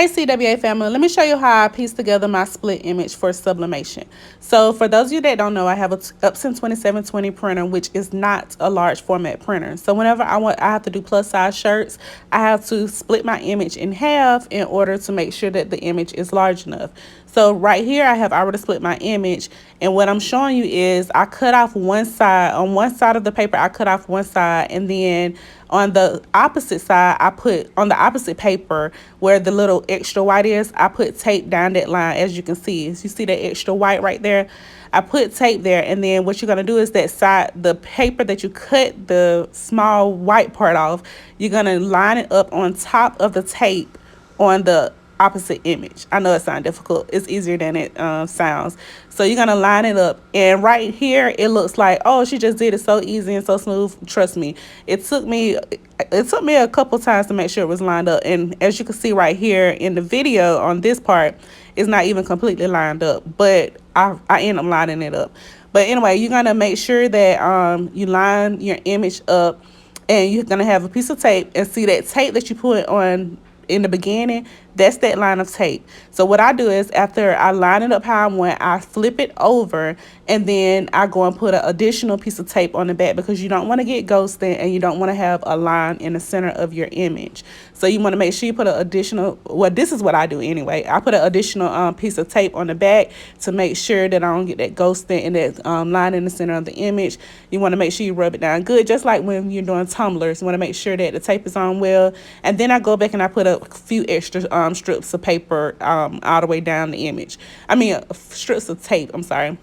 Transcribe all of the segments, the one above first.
Hey CWA family, let me show you how I pieced together my split image for sublimation. So for those of you that don't know, I have a Epson 2720 printer, which is not a large format printer. So whenever I have to do plus size shirts, I have to split my image in half in order to make sure that the image is large enough. So right here, I have already split my image, and what I'm showing you is I cut off one side. On one side of the paper, I cut off one side, and then on the opposite side, I put on the opposite paper where the little extra white is, I put tape down that line. As you can see, you see that extra white right there? I put tape there, and then what you're gonna do is that side, the paper that you cut the small white part off, you're gonna line it up on top of the tape on the opposite image. I know it sounds difficult. It's easier than it sounds. So you're gonna line it up, and right here it looks like, oh, she just did it so easy and so smooth. Trust me, it took me a couple times to make sure it was lined up. And as you can see right here in the video, on this part, it's not even completely lined up, but I end up lining it up. But anyway, you're gonna make sure that you line your image up, and you're gonna have a piece of tape, and see that tape that you put on in the beginning, that's that line of tape. So what I do is, after I line it up how I want, I flip it over, and then I go and put an additional piece of tape on the back, because you don't want to get ghosted and you don't want to have a line in the center of your image. So you want to make sure you put an additional, well, this is what I do anyway, I put an additional piece of tape on the back to make sure that I don't get that ghosting and that line in the center of the image. You want to make sure you rub it down good, just like when you're doing tumblers. You want to make sure that the tape is on well, and then I go back and I put a few extra strips of paper all the way down the image. Strips of tape, I'm sorry,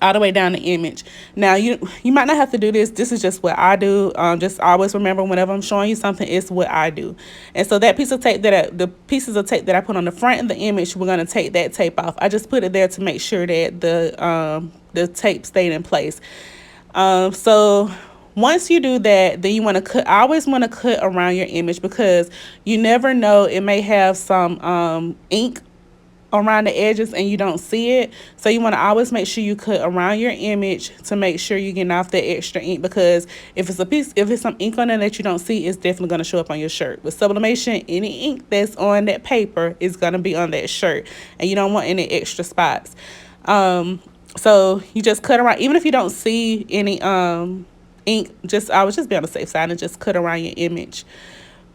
all the way down the image. Now you might not have to do this. This is just what I do. Just always remember, whenever I'm showing you something, it's what I do. And so that piece of tape the pieces of tape that I put on the front of the image, we're going to take that tape off. I just put it there to make sure that the tape stayed in place. So once you do that, then you want to cut. I always want to cut around your image, because you never know, it may have some ink around the edges and you don't see it. So you want to always make sure you cut around your image to make sure you're getting off that extra ink, because if it's some ink on it that you don't see, it's definitely going to show up on your shirt. With sublimation, any ink that's on that paper is going to be on that shirt, and you don't want any extra spots. So you just cut around, even if you don't see any ink. I would just be on the safe side and just cut around your image.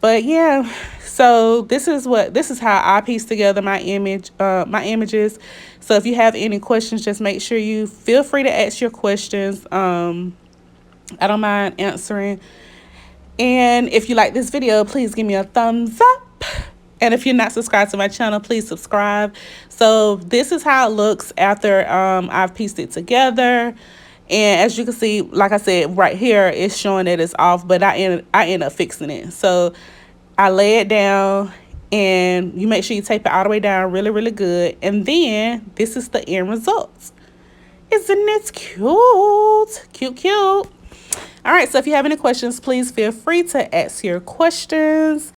But yeah, so this is how I piece together my images. So if you have any questions, just make sure you feel free to ask your questions. I don't mind answering. And if you like this video, please give me a thumbs up. And if you're not subscribed to my channel, please subscribe. So this is how it looks after I've pieced it together. And as you can see, like I said, right here, it's showing that it's off, but I end up fixing it. So I lay it down, and you make sure you tape it all the way down really, really good. And then this is the end result. Isn't it cute? Cute, cute. All right, so if you have any questions, please feel free to ask your questions.